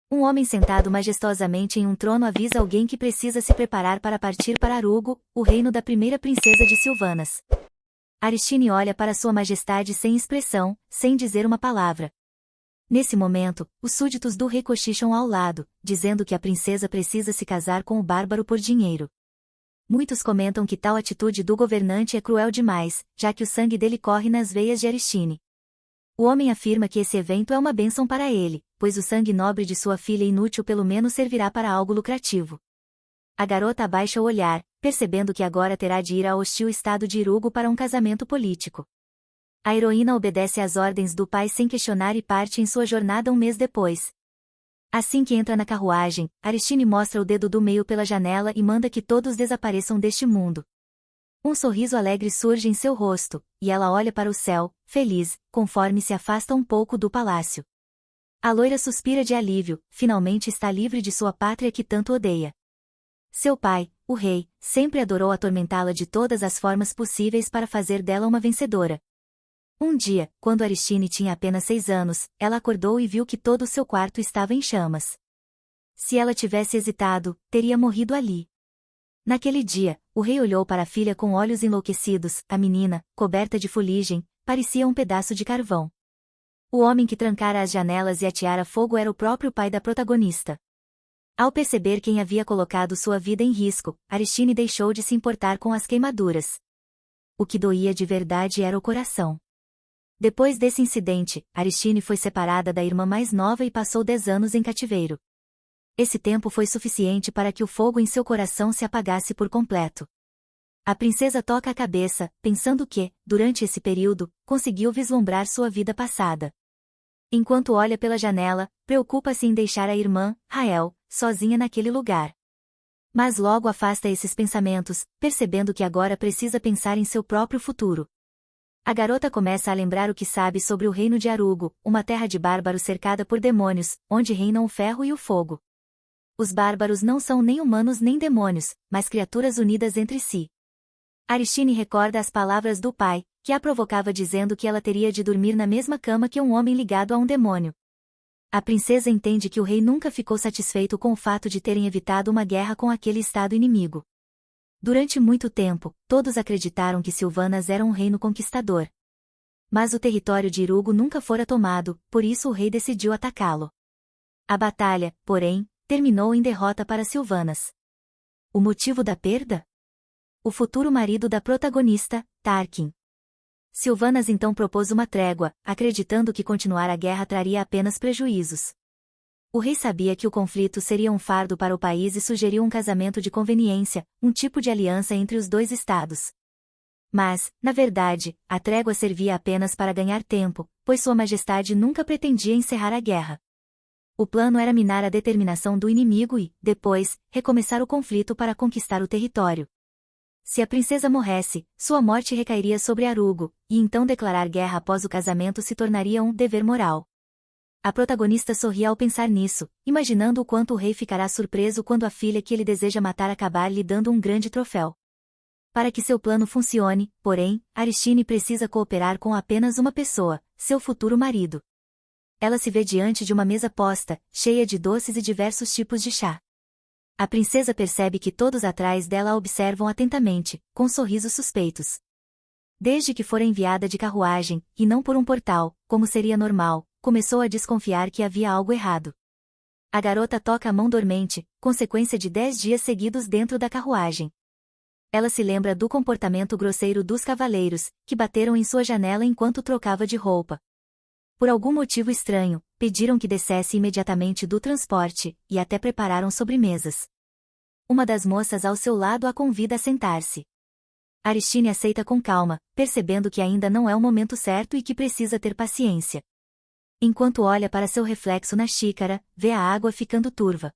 Um homem sentado majestosamente em um trono avisa alguém que precisa se preparar para partir para Arugo, o reino da primeira princesa de Silvanas. Aristine olha para sua majestade sem expressão, sem dizer uma palavra. Nesse momento, os súditos do rei cochicham ao lado, dizendo que a princesa precisa se casar com o bárbaro por dinheiro. Muitos comentam que tal atitude do governante é cruel demais, já que o sangue dele corre nas veias de Aristine. O homem afirma que esse evento é uma bênção para ele, pois o sangue nobre de sua filha inútil pelo menos servirá para algo lucrativo. A garota abaixa o olhar, percebendo que agora terá de ir ao hostil estado de Irugo para um casamento político. A heroína obedece às ordens do pai sem questionar e parte em sua jornada um mês depois. Assim que entra na carruagem, Aristine mostra o dedo do meio pela janela e manda que todos desapareçam deste mundo. Um sorriso alegre surge em seu rosto, e ela olha para o céu, feliz, conforme se afasta um pouco do palácio. A loira suspira de alívio, finalmente está livre de sua pátria que tanto odeia. Seu pai, o rei, sempre adorou atormentá-la de todas as formas possíveis para fazer dela uma vencedora. Um dia, quando Aristine tinha apenas 6 anos, ela acordou e viu que todo o seu quarto estava em chamas. Se ela tivesse hesitado, teria morrido ali. Naquele dia, o rei olhou para a filha com olhos enlouquecidos, a menina, coberta de fuligem, parecia um pedaço de carvão. O homem que trancara as janelas e ateara fogo era o próprio pai da protagonista. Ao perceber quem havia colocado sua vida em risco, Aristine deixou de se importar com as queimaduras. O que doía de verdade era o coração. Depois desse incidente, Aristine foi separada da irmã mais nova e passou 10 anos em cativeiro. Esse tempo foi suficiente para que o fogo em seu coração se apagasse por completo. A princesa toca a cabeça, pensando que, durante esse período, conseguiu vislumbrar sua vida passada. Enquanto olha pela janela, preocupa-se em deixar a irmã, Rael, sozinha naquele lugar. Mas logo afasta esses pensamentos, percebendo que agora precisa pensar em seu próprio futuro. A garota começa a lembrar o que sabe sobre o reino de Arugo, uma terra de bárbaros cercada por demônios, onde reinam o ferro e o fogo. Os bárbaros não são nem humanos nem demônios, mas criaturas unidas entre si. Aristine recorda as palavras do pai, que a provocava dizendo que ela teria de dormir na mesma cama que um homem ligado a um demônio. A princesa entende que o rei nunca ficou satisfeito com o fato de terem evitado uma guerra com aquele estado inimigo. Durante muito tempo, todos acreditaram que Silvanas era um reino conquistador. Mas o território de Irugo nunca fora tomado, por isso o rei decidiu atacá-lo. A batalha, porém, terminou em derrota para Silvanas. O motivo da perda? O futuro marido da protagonista, Tarquin. Silvanas então propôs uma trégua, acreditando que continuar a guerra traria apenas prejuízos. O rei sabia que o conflito seria um fardo para o país e sugeriu um casamento de conveniência, um tipo de aliança entre os dois estados. Mas, na verdade, a trégua servia apenas para ganhar tempo, pois Sua Majestade nunca pretendia encerrar a guerra. O plano era minar a determinação do inimigo e, depois, recomeçar o conflito para conquistar o território. Se a princesa morresse, sua morte recairia sobre Arugo, e então declarar guerra após o casamento se tornaria um dever moral. A protagonista sorria ao pensar nisso, imaginando o quanto o rei ficará surpreso quando a filha que ele deseja matar acabar lhe dando um grande troféu. Para que seu plano funcione, porém, Aristine precisa cooperar com apenas uma pessoa, seu futuro marido. Ela se vê diante de uma mesa posta, cheia de doces e diversos tipos de chá. A princesa percebe que todos atrás dela a observam atentamente, com sorrisos suspeitos. Desde que fora enviada de carruagem, e não por um portal, como seria normal, começou a desconfiar que havia algo errado. A garota toca a mão dormente, consequência de 10 dias seguidos dentro da carruagem. Ela se lembra do comportamento grosseiro dos cavaleiros, que bateram em sua janela enquanto trocava de roupa. Por algum motivo estranho, pediram que descesse imediatamente do transporte, e até prepararam sobremesas. Uma das moças ao seu lado a convida a sentar-se. Aristine aceita com calma, percebendo que ainda não é o momento certo e que precisa ter paciência. Enquanto olha para seu reflexo na xícara, vê a água ficando turva.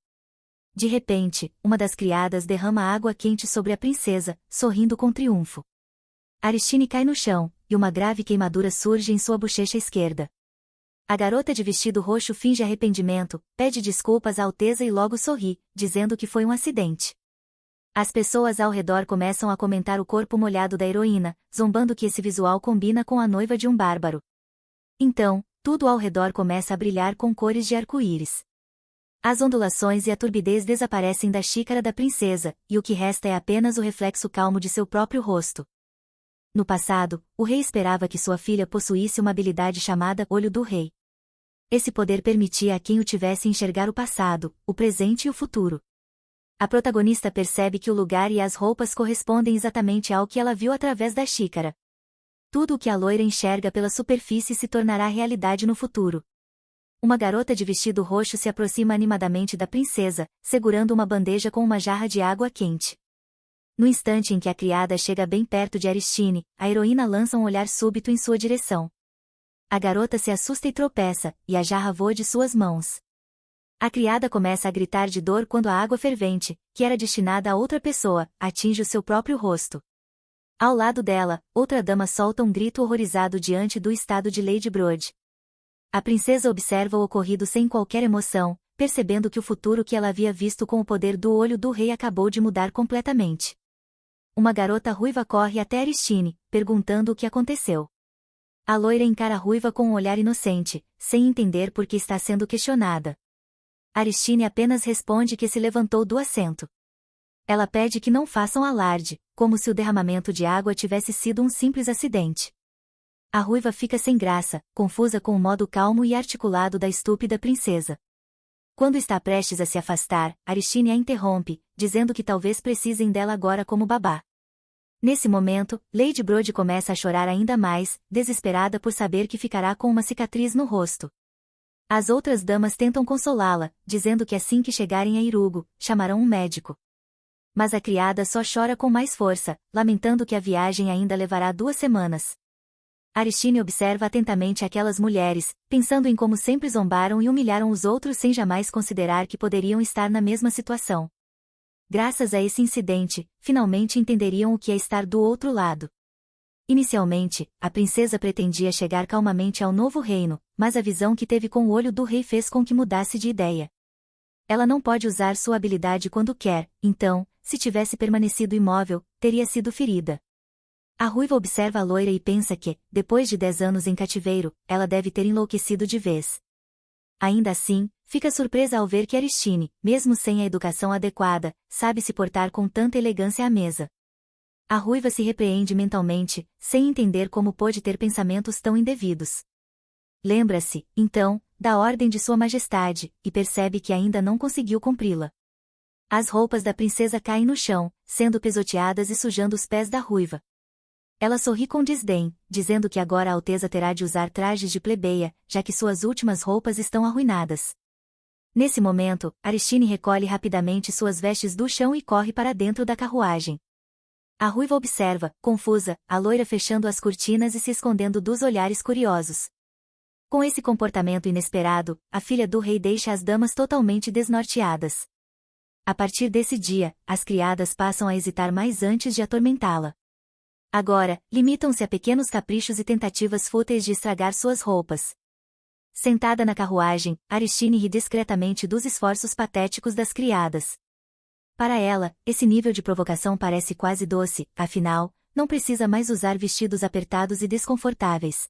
De repente, uma das criadas derrama água quente sobre a princesa, sorrindo com triunfo. Aristine cai no chão, e uma grave queimadura surge em sua bochecha esquerda. A garota de vestido roxo finge arrependimento, pede desculpas à Alteza e logo sorri, dizendo que foi um acidente. As pessoas ao redor começam a comentar o corpo molhado da heroína, zombando que esse visual combina com a noiva de um bárbaro. Então, tudo ao redor começa a brilhar com cores de arco-íris. As ondulações e a turbidez desaparecem da xícara da princesa, e o que resta é apenas o reflexo calmo de seu próprio rosto. No passado, o rei esperava que sua filha possuísse uma habilidade chamada Olho do Rei. Esse poder permitia a quem o tivesse enxergar o passado, o presente e o futuro. A protagonista percebe que o lugar e as roupas correspondem exatamente ao que ela viu através da xícara. Tudo o que a loira enxerga pela superfície se tornará realidade no futuro. Uma garota de vestido roxo se aproxima animadamente da princesa, segurando uma bandeja com uma jarra de água quente. No instante em que a criada chega bem perto de Aristine, a heroína lança um olhar súbito em sua direção. A garota se assusta e tropeça, e a jarra voa de suas mãos. A criada começa a gritar de dor quando a água fervente, que era destinada a outra pessoa, atinge o seu próprio rosto. Ao lado dela, outra dama solta um grito horrorizado diante do estado de Lady Brode. A princesa observa o ocorrido sem qualquer emoção, percebendo que o futuro que ela havia visto com o poder do olho do rei acabou de mudar completamente. Uma garota ruiva corre até Aristine, perguntando o que aconteceu. A loira encara a ruiva com um olhar inocente, sem entender por que está sendo questionada. Aristine apenas responde que se levantou do assento. Ela pede que não façam alarde, como se o derramamento de água tivesse sido um simples acidente. A ruiva fica sem graça, confusa com o modo calmo e articulado da estúpida princesa. Quando está prestes a se afastar, Aristine a interrompe, dizendo que talvez precisem dela agora como babá. Nesse momento, Lady Brode começa a chorar ainda mais, desesperada por saber que ficará com uma cicatriz no rosto. As outras damas tentam consolá-la, dizendo que assim que chegarem a Irugo, chamarão um médico. Mas a criada só chora com mais força, lamentando que a viagem ainda levará 2 semanas. Aristine observa atentamente aquelas mulheres, pensando em como sempre zombaram e humilharam os outros sem jamais considerar que poderiam estar na mesma situação. Graças a esse incidente, finalmente entenderiam o que é estar do outro lado. Inicialmente, a princesa pretendia chegar calmamente ao novo reino, mas a visão que teve com o olho do rei fez com que mudasse de ideia. Ela não pode usar sua habilidade quando quer, então, se tivesse permanecido imóvel, teria sido ferida. A ruiva observa a loira e pensa que, depois de 10 anos em cativeiro, ela deve ter enlouquecido de vez. Ainda assim, fica surpresa ao ver que Aristine, mesmo sem a educação adequada, sabe se portar com tanta elegância à mesa. A ruiva se repreende mentalmente, sem entender como pôde ter pensamentos tão indevidos. Lembra-se, então, da ordem de Sua Majestade, e percebe que ainda não conseguiu cumpri-la. As roupas da princesa caem no chão, sendo pisoteadas e sujando os pés da ruiva. Ela sorri com desdém, dizendo que agora a Alteza terá de usar trajes de plebeia, já que suas últimas roupas estão arruinadas. Nesse momento, Aristine recolhe rapidamente suas vestes do chão e corre para dentro da carruagem. A ruiva observa, confusa, a loira fechando as cortinas e se escondendo dos olhares curiosos. Com esse comportamento inesperado, a filha do rei deixa as damas totalmente desnorteadas. A partir desse dia, as criadas passam a hesitar mais antes de atormentá-la. Agora, limitam-se a pequenos caprichos e tentativas fúteis de estragar suas roupas. Sentada na carruagem, Aristine ri discretamente dos esforços patéticos das criadas. Para ela, esse nível de provocação parece quase doce, afinal, não precisa mais usar vestidos apertados e desconfortáveis.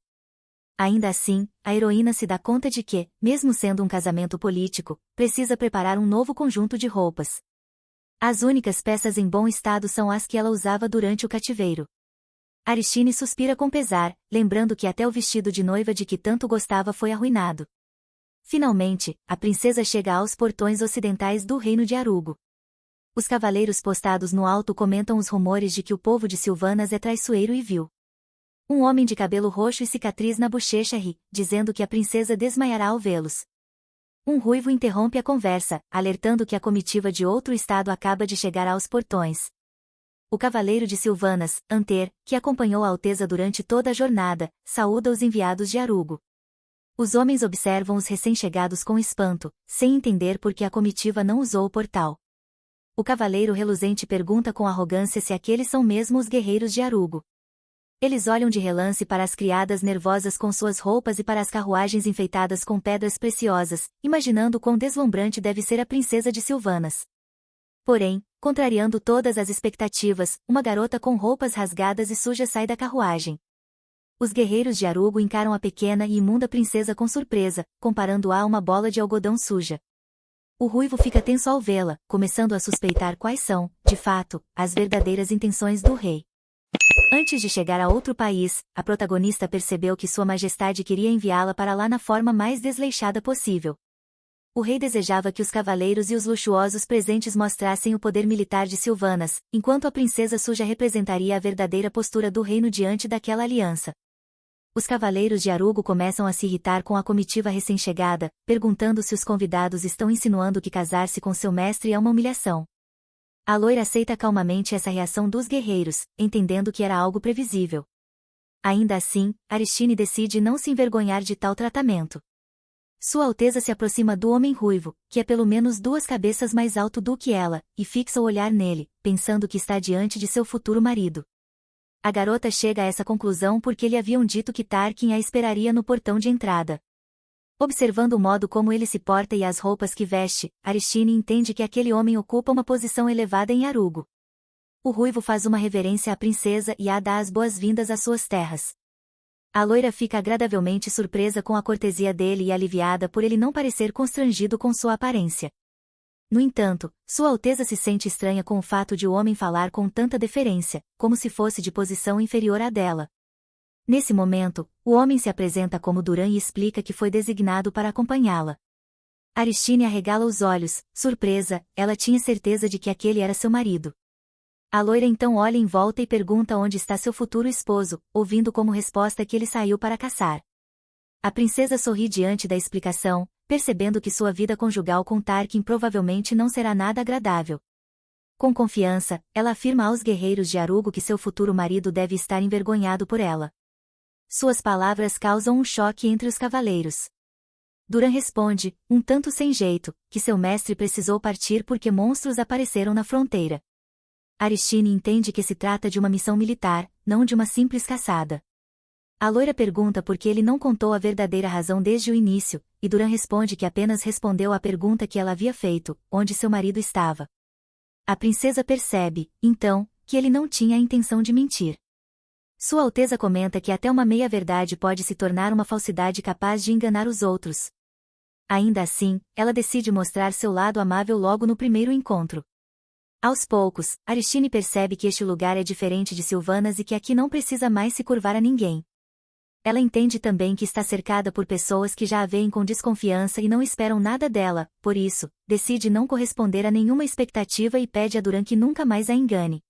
Ainda assim, a heroína se dá conta de que, mesmo sendo um casamento político, precisa preparar um novo conjunto de roupas. As únicas peças em bom estado são as que ela usava durante o cativeiro. Aristine suspira com pesar, lembrando que até o vestido de noiva de que tanto gostava foi arruinado. Finalmente, a princesa chega aos portões ocidentais do reino de Arugo. Os cavaleiros postados no alto comentam os rumores de que o povo de Silvanas é traiçoeiro e vil. Um homem de cabelo roxo e cicatriz na bochecha ri, dizendo que a princesa desmaiará ao vê-los. Um ruivo interrompe a conversa, alertando que a comitiva de outro estado acaba de chegar aos portões. O cavaleiro de Silvanas, Anter, que acompanhou a Alteza durante toda a jornada, saúda os enviados de Arugo. Os homens observam os recém-chegados com espanto, sem entender por que a comitiva não usou o portal. O cavaleiro reluzente pergunta com arrogância se aqueles são mesmo os guerreiros de Arugo. Eles olham de relance para as criadas nervosas com suas roupas e para as carruagens enfeitadas com pedras preciosas, imaginando quão deslumbrante deve ser a princesa de Silvanas. Porém, contrariando todas as expectativas, uma garota com roupas rasgadas e sujas sai da carruagem. Os guerreiros de Arugo encaram a pequena e imunda princesa com surpresa, comparando-a a uma bola de algodão suja. O ruivo fica tenso ao vê-la, começando a suspeitar quais são, de fato, as verdadeiras intenções do rei. Antes de chegar a outro país, a protagonista percebeu que Sua Majestade queria enviá-la para lá na forma mais desleixada possível. O rei desejava que os cavaleiros e os luxuosos presentes mostrassem o poder militar de Sylvanas, enquanto a princesa suja representaria a verdadeira postura do reino diante daquela aliança. Os cavaleiros de Arugo começam a se irritar com a comitiva recém-chegada, perguntando se os convidados estão insinuando que casar-se com seu mestre é uma humilhação. A loira aceita calmamente essa reação dos guerreiros, entendendo que era algo previsível. Ainda assim, Aristine decide não se envergonhar de tal tratamento. Sua Alteza se aproxima do homem ruivo, que é pelo menos 2 cabeças mais alto do que ela, e fixa o olhar nele, pensando que está diante de seu futuro marido. A garota chega a essa conclusão porque lhe haviam dito que Tarkin a esperaria no portão de entrada. Observando o modo como ele se porta e as roupas que veste, Aristine entende que aquele homem ocupa uma posição elevada em Arugo. O ruivo faz uma reverência à princesa e a dá as boas-vindas às suas terras. A loira fica agradavelmente surpresa com a cortesia dele e aliviada por ele não parecer constrangido com sua aparência. No entanto, Sua Alteza se sente estranha com o fato de o homem falar com tanta deferência, como se fosse de posição inferior à dela. Nesse momento, o homem se apresenta como Duran e explica que foi designado para acompanhá-la. Aristine arregala os olhos, surpresa, ela tinha certeza de que aquele era seu marido. A loira então olha em volta e pergunta onde está seu futuro esposo, ouvindo como resposta que ele saiu para caçar. A princesa sorri diante da explicação, percebendo que sua vida conjugal com Tarkin provavelmente não será nada agradável. Com confiança, ela afirma aos guerreiros de Arugo que seu futuro marido deve estar envergonhado por ela. Suas palavras causam um choque entre os cavaleiros. Duran responde, um tanto sem jeito, que seu mestre precisou partir porque monstros apareceram na fronteira. Aristine entende que se trata de uma missão militar, não de uma simples caçada. A loira pergunta por que ele não contou a verdadeira razão desde o início, e Duran responde que apenas respondeu à pergunta que ela havia feito, onde seu marido estava. A princesa percebe, então, que ele não tinha a intenção de mentir. Sua Alteza comenta que até uma meia-verdade pode se tornar uma falsidade capaz de enganar os outros. Ainda assim, ela decide mostrar seu lado amável logo no primeiro encontro. Aos poucos, Aristine percebe que este lugar é diferente de Sylvanas e que aqui não precisa mais se curvar a ninguém. Ela entende também que está cercada por pessoas que já a veem com desconfiança e não esperam nada dela, por isso, decide não corresponder a nenhuma expectativa e pede a Duran que nunca mais a engane.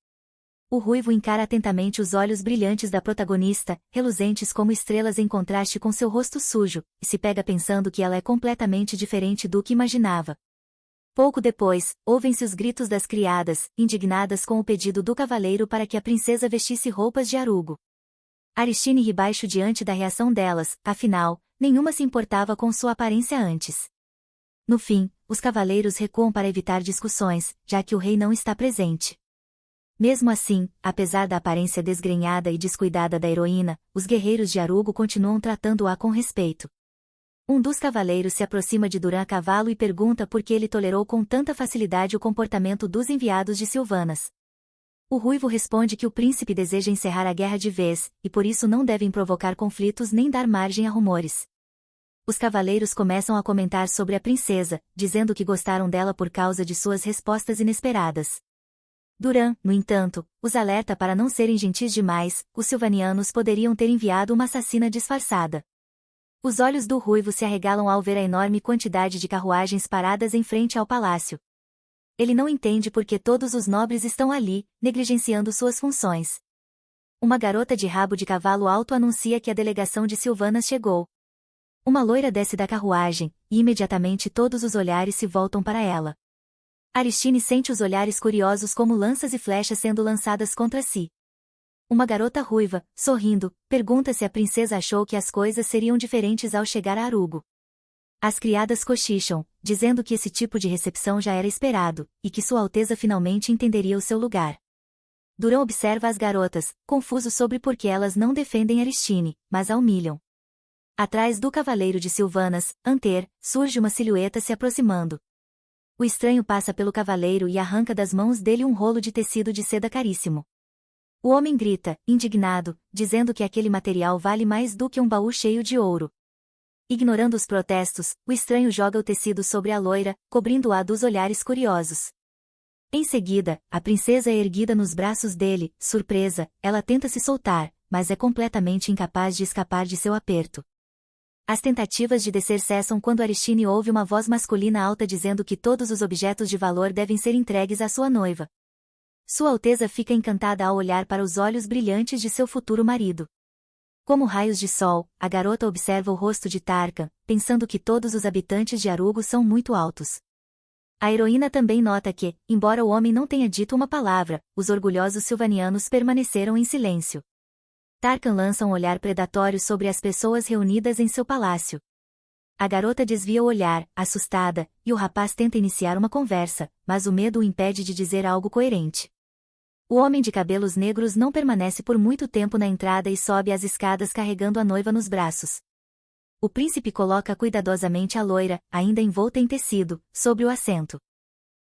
O ruivo encara atentamente os olhos brilhantes da protagonista, reluzentes como estrelas em contraste com seu rosto sujo, e se pega pensando que ela é completamente diferente do que imaginava. Pouco depois, ouvem-se os gritos das criadas, indignadas com o pedido do cavaleiro para que a princesa vestisse roupas de Arugo. Aristine ri baixo diante da reação delas, afinal, nenhuma se importava com sua aparência antes. No fim, os cavaleiros recuam para evitar discussões, já que o rei não está presente. Mesmo assim, apesar da aparência desgrenhada e descuidada da heroína, os guerreiros de Arugo continuam tratando-a com respeito. Um dos cavaleiros se aproxima de Duran a cavalo e pergunta por que ele tolerou com tanta facilidade o comportamento dos enviados de Sylvanas. O ruivo responde que o príncipe deseja encerrar a guerra de vez, e por isso não devem provocar conflitos nem dar margem a rumores. Os cavaleiros começam a comentar sobre a princesa, dizendo que gostaram dela por causa de suas respostas inesperadas. Duran, no entanto, os alerta para não serem gentis demais, os silvanianos poderiam ter enviado uma assassina disfarçada. Os olhos do ruivo se arregalam ao ver a enorme quantidade de carruagens paradas em frente ao palácio. Ele não entende por que todos os nobres estão ali, negligenciando suas funções. Uma garota de rabo de cavalo alto anuncia que a delegação de Sylvanas chegou. Uma loira desce da carruagem, e imediatamente todos os olhares se voltam para ela. Aristine sente os olhares curiosos como lanças e flechas sendo lançadas contra si. Uma garota ruiva, sorrindo, pergunta se a princesa achou que as coisas seriam diferentes ao chegar a Arugo. As criadas cochicham, dizendo que esse tipo de recepção já era esperado, e que Sua Alteza finalmente entenderia o seu lugar. Duran observa as garotas, confuso sobre por que elas não defendem Aristine, mas a humilham. Atrás do cavaleiro de Sylvanas, Anter, surge uma silhueta se aproximando. O estranho passa pelo cavaleiro e arranca das mãos dele um rolo de tecido de seda caríssimo. O homem grita, indignado, dizendo que aquele material vale mais do que um baú cheio de ouro. Ignorando os protestos, o estranho joga o tecido sobre a loira, cobrindo-a dos olhares curiosos. Em seguida, a princesa é erguida nos braços dele, surpresa, ela tenta se soltar, mas é completamente incapaz de escapar de seu aperto. As tentativas de descer cessam quando Aristine ouve uma voz masculina alta dizendo que todos os objetos de valor devem ser entregues à sua noiva. Sua Alteza fica encantada ao olhar para os olhos brilhantes de seu futuro marido. Como raios de sol, a garota observa o rosto de Tarkan, pensando que todos os habitantes de Arugo são muito altos. A heroína também nota que, embora o homem não tenha dito uma palavra, os orgulhosos silvanianos permaneceram em silêncio. Tarkan lança um olhar predatório sobre as pessoas reunidas em seu palácio. A garota desvia o olhar, assustada, e o rapaz tenta iniciar uma conversa, mas o medo o impede de dizer algo coerente. O homem de cabelos negros não permanece por muito tempo na entrada e sobe as escadas carregando a noiva nos braços. O príncipe coloca cuidadosamente a loira, ainda envolta em tecido, sobre o assento.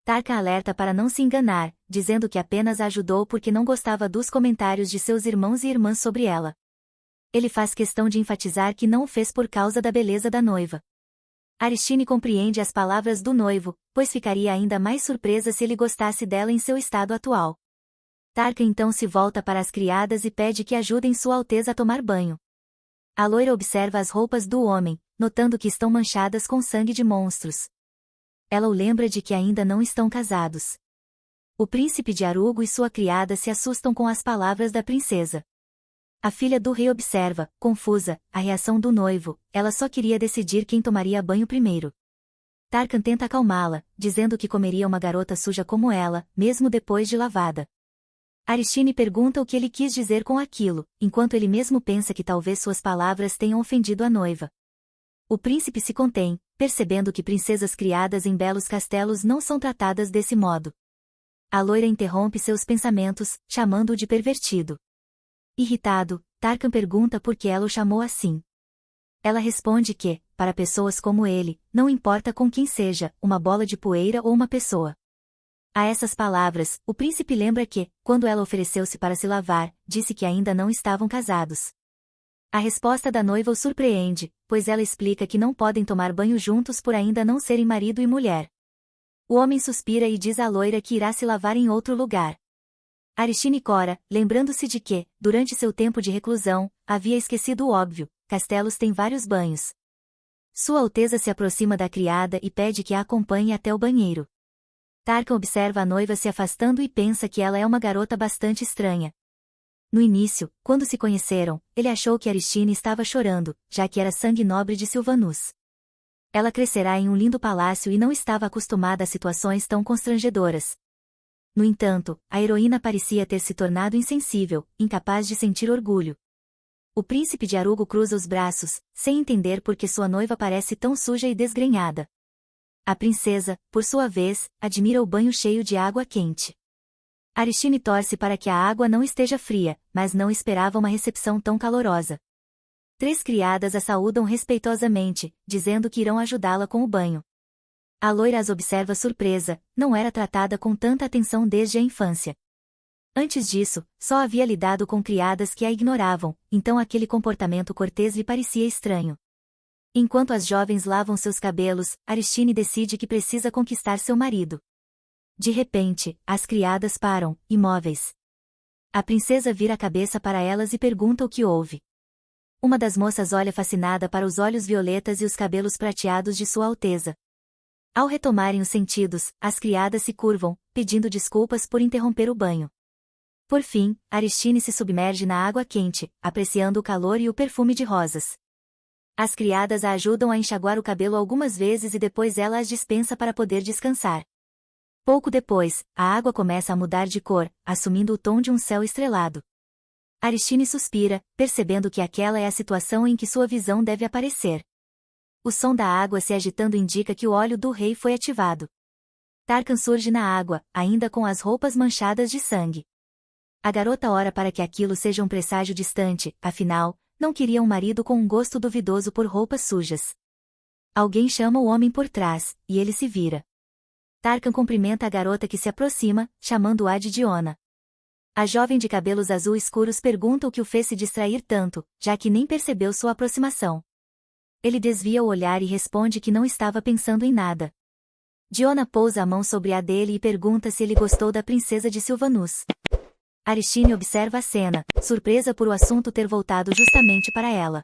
Tarkan alerta para não se enganar, dizendo que apenas a ajudou porque não gostava dos comentários de seus irmãos e irmãs sobre ela. Ele faz questão de enfatizar que não o fez por causa da beleza da noiva. Aristine compreende as palavras do noivo, pois ficaria ainda mais surpresa se ele gostasse dela em seu estado atual. Tarkan então se volta para as criadas e pede que ajudem Sua Alteza a tomar banho. A loira observa as roupas do homem, notando que estão manchadas com sangue de monstros. Ela o lembra de que ainda não estão casados. O príncipe de Arugo e sua criada se assustam com as palavras da princesa. A filha do rei observa, confusa, a reação do noivo, ela só queria decidir quem tomaria banho primeiro. Tarkan tenta acalmá-la, dizendo que comeria uma garota suja como ela, mesmo depois de lavada. Aristine pergunta o que ele quis dizer com aquilo, enquanto ele mesmo pensa que talvez suas palavras tenham ofendido a noiva. O príncipe se contém, percebendo que princesas criadas em belos castelos não são tratadas desse modo. A loira interrompe seus pensamentos, chamando-o de pervertido. Irritado, Tarkan pergunta por que ela o chamou assim. Ela responde que, para pessoas como ele, não importa com quem seja, uma bola de poeira ou uma pessoa. A essas palavras, o príncipe lembra que, quando ela ofereceu-se para se lavar, disse que ainda não estavam casados. A resposta da noiva o surpreende, pois ela explica que não podem tomar banho juntos por ainda não serem marido e mulher. O homem suspira e diz à loira que irá se lavar em outro lugar. Aristine cora, lembrando-se de que, durante seu tempo de reclusão, havia esquecido o óbvio: castelos têm vários banhos. Sua Alteza se aproxima da criada e pede que a acompanhe até o banheiro. Tarkan observa a noiva se afastando e pensa que ela é uma garota bastante estranha. No início, quando se conheceram, ele achou que Aristine estava chorando, já que era sangue nobre de Silvanus. Ela crescerá em um lindo palácio e não estava acostumada a situações tão constrangedoras. No entanto, a heroína parecia ter se tornado insensível, incapaz de sentir orgulho. O príncipe de Arugo cruza os braços, sem entender por que sua noiva parece tão suja e desgrenhada. A princesa, por sua vez, admira o banho cheio de água quente. Aristine torce para que a água não esteja fria, mas não esperava uma recepção tão calorosa. 3 criadas a saúdam respeitosamente, dizendo que irão ajudá-la com o banho. A loira as observa surpresa, não era tratada com tanta atenção desde a infância. Antes disso, só havia lidado com criadas que a ignoravam, então aquele comportamento cortês lhe parecia estranho. Enquanto as jovens lavam seus cabelos, Aristine decide que precisa conquistar seu marido. De repente, as criadas param, imóveis. A princesa vira a cabeça para elas e pergunta o que houve. Uma das moças olha fascinada para os olhos violetas e os cabelos prateados de Sua Alteza. Ao retomarem os sentidos, as criadas se curvam, pedindo desculpas por interromper o banho. Por fim, Aristine se submerge na água quente, apreciando o calor e o perfume de rosas. As criadas a ajudam a enxaguar o cabelo algumas vezes e depois ela as dispensa para poder descansar. Pouco depois, a água começa a mudar de cor, assumindo o tom de um céu estrelado. Aristine suspira, percebendo que aquela é a situação em que sua visão deve aparecer. O som da água se agitando indica que o óleo do rei foi ativado. Tarkan surge na água, ainda com as roupas manchadas de sangue. A garota ora para que aquilo seja um presságio distante, afinal, não queria um marido com um gosto duvidoso por roupas sujas. Alguém chama o homem por trás, e ele se vira. Tarkan cumprimenta a garota que se aproxima, chamando-a de Diona. A jovem de cabelos azul escuros pergunta o que o fez se distrair tanto, já que nem percebeu sua aproximação. Ele desvia o olhar e responde que não estava pensando em nada. Diona pousa a mão sobre a dele e pergunta se ele gostou da princesa de Silvanus. Aristine observa a cena, surpresa por o assunto ter voltado justamente para ela.